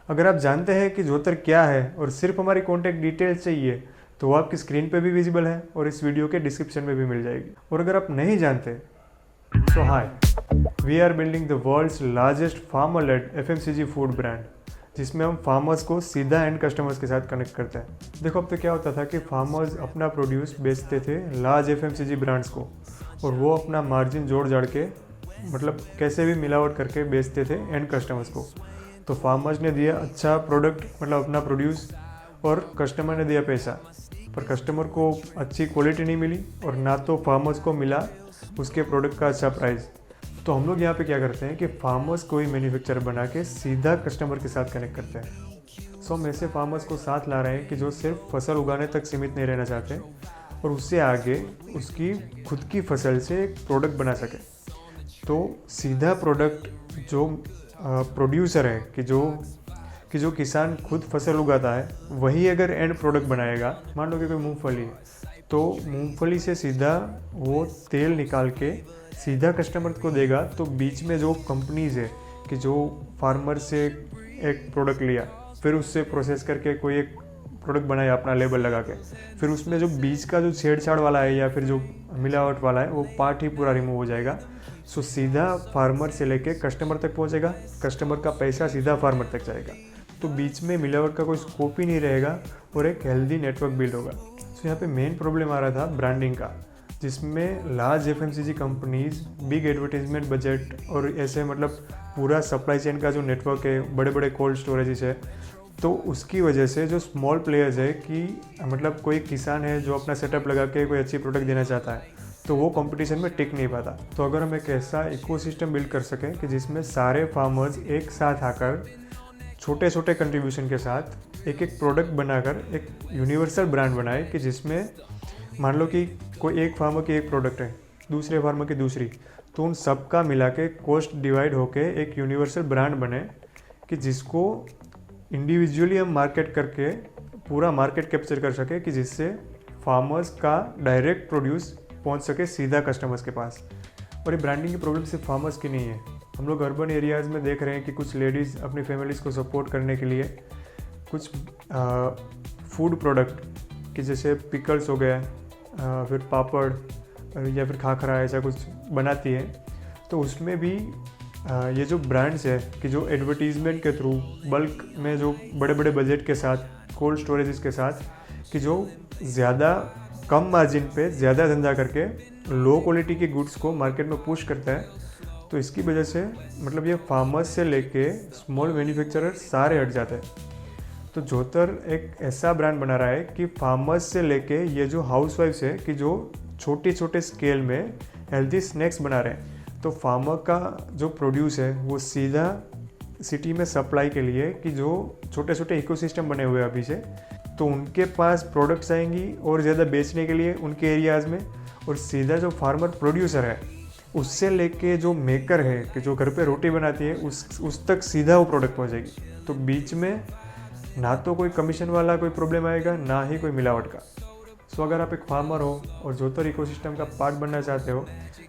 अगर आप जानते हैं कि जोतर क्या है और सिर्फ हमारी कॉन्टैक्ट डिटेल्स चाहिए तो वो आपकी स्क्रीन पे भी विजिबल है और इस वीडियो के डिस्क्रिप्शन में भी मिल जाएगी। और अगर आप नहीं जानते so hi, we are building the world's largest farmer led FMCG food brand, जिसमें हम फार्मर्स को सीधा एंड कस्टमर्स के साथ कनेक्ट करते हैं। देखो अब तो क्या होता था कि फार्मर्स अपना प्रोड्यूस बेचते थे लार्ज FMCG ब्रांड्स को और वो अपना मार्जिन जोड़ जाड़ के मतलब कैसे भी मिलावट करके बेचते थे एंड कस्टमर्स को। तो फार्मर्स ने दिया अच्छा प्रोडक्ट मतलब अपना प्रोड्यूस और कस्टमर ने दिया पैसा, पर कस्टमर को अच्छी क्वालिटी नहीं मिली और ना तो फार्मर्स को मिला उसके प्रोडक्ट का अच्छा प्राइस। तो हम लोग यहाँ पे क्या करते हैं कि फार्मर्स को ही मैन्युफैक्चर बना के सीधा कस्टमर के साथ कनेक्ट करते हैं। सो हम ऐसे फार्मर्स को साथ ला रहे हैं कि जो सिर्फ फसल उगाने तक सीमित नहीं रहना चाहते और उससे आगे उसकी खुद की फसल से एक प्रोडक्ट बना सके। तो सीधा प्रोडक्ट जो प्रोड्यूसर है कि जो किसान खुद फसल उगाता है वही अगर एंड प्रोडक्ट बनाएगा, मान लो कि कोई मूंगफली है तो मूंगफली से सीधा वो तेल निकाल के सीधा कस्टमर को देगा। तो बीच में जो कंपनीज है कि जो फार्मर से एक प्रोडक्ट लिया फिर उससे प्रोसेस करके कोई एक प्रोडक्ट बनाया अपना लेबल लगा के, फिर उसमें जो बीच का जो छेड़छाड़ वाला है या फिर जो मिलावट वाला है वो पार्ट ही पूरा रिमूव हो जाएगा। सो सीधा फार्मर से लेके कस्टमर तक पहुंचेगा, कस्टमर का पैसा सीधा फार्मर तक जाएगा। तो बीच में मिलावट का कोई स्कोप ही नहीं रहेगा और एक हेल्दी नेटवर्क बिल्ड होगा। सो यहाँ पे मेन प्रॉब्लम आ रहा था ब्रांडिंग का, जिसमें large FMCG companies big advertisement budget और ऐसे मतलब पूरा सप्लाई चेन का जो नेटवर्क है, बड़े बड़े कोल्ड स्टोरेजेस है, तो उसकी वजह से जो स्मॉल प्लेयर्स है कि मतलब कोई किसान है जो अपना सेटअप लगा के कोई अच्छी प्रोडक्ट देना चाहता है तो वो कंपटीशन में टिक नहीं पाता। तो अगर हम एक ऐसा इकोसिस्टम बिल्ड कर सकें कि जिसमें सारे फार्मर्स एक साथ आकर छोटे छोटे कंट्रीब्यूशन के साथ एक एक प्रोडक्ट बनाकर एक यूनिवर्सल ब्रांड बनाए कि जिसमें मान लो कि कोई एक फार्मर की एक प्रोडक्ट है, दूसरे फार्मर की दूसरी, तो उन सब का मिला के कॉस्ट डिवाइड होके एक यूनिवर्सल ब्रांड बने कि जिसको इंडिविजुअली हम मार्केट करके पूरा मार्केट कैप्चर कर सके कि जिससे फार्मर्स का डायरेक्ट प्रोड्यूस पहुंच सके सीधा कस्टमर्स के पास। और ये ब्रांडिंग की प्रॉब्लम सिर्फ फार्मर्स की नहीं है, हम लोग अर्बन एरियाज़ में देख रहे हैं कि कुछ लेडीज़ अपनी फैमिलीज़ को सपोर्ट करने के लिए कुछ फूड प्रोडक्ट कि जैसे पिकल्स हो गए, फिर पापड़ या फिर खाखरा ऐसा कुछ बनाती है। तो उसमें भी ये जो ब्रांड्स है कि जो एडवर्टीज़मेंट के थ्रू बल्क में जो बड़े बड़े बजट के साथ कोल्ड स्टोरेजेस के साथ कि जो ज़्यादा कम मार्जिन पे ज़्यादा धंधा करके लो क्वालिटी के गुड्स को मार्केट में पुश करता है। तो इसकी वजह से मतलब ये फार्मर्स से लेके स्मॉल मैन्युफैक्चरर सारे हट जाते हैं। तो जोतर एक ऐसा ब्रांड बना रहा है कि फार्मर्स से लेके ये जो हाउसवाइफ्स है कि जो छोटे छोटे स्केल में हेल्दी स्नैक्स बना रहे हैं, तो फार्मर का जो प्रोड्यूस है वो सीधा सिटी में सप्लाई के लिए कि जो छोटे छोटे इकोसिस्टम बने हुए हैं अभी से, तो उनके पास प्रोडक्ट्स आएंगी और ज़्यादा बेचने के लिए उनके एरियाज़ में, और सीधा जो फार्मर प्रोड्यूसर है उससे लेके जो मेकर है कि जो घर पे रोटी बनाती है उस तक सीधा वो प्रोडक्ट पहुंचेगी। तो बीच में ना तो कोई कमीशन वाला कोई प्रॉब्लम आएगा ना ही कोई मिलावट का। सो अगर आप एक फार्मर हो और जोतर इकोसिस्टम का पार्ट बनना चाहते हो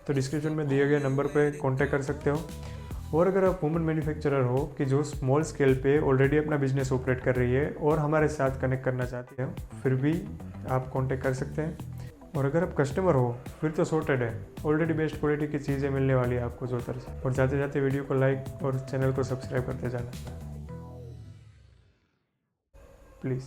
तो डिस्क्रिप्शन में दिए गए नंबर पे कांटेक्ट कर सकते हो। और अगर आप वुमन मैन्युफैक्चरर हो कि जो स्मॉल स्केल पे ऑलरेडी अपना बिजनेस ऑपरेट कर रही है और हमारे साथ कनेक्ट करना चाहते हो फिर भी आप कांटेक्ट कर सकते हैं। और अगर आप कस्टमर हो फिर तो सॉर्टेड है, ऑलरेडी बेस्ट क्वालिटी की चीज़ें मिलने वाली है आपको जोतर से। और जाते जाते वीडियो को लाइक और चैनल को सब्सक्राइब करते जाना प्लीज़।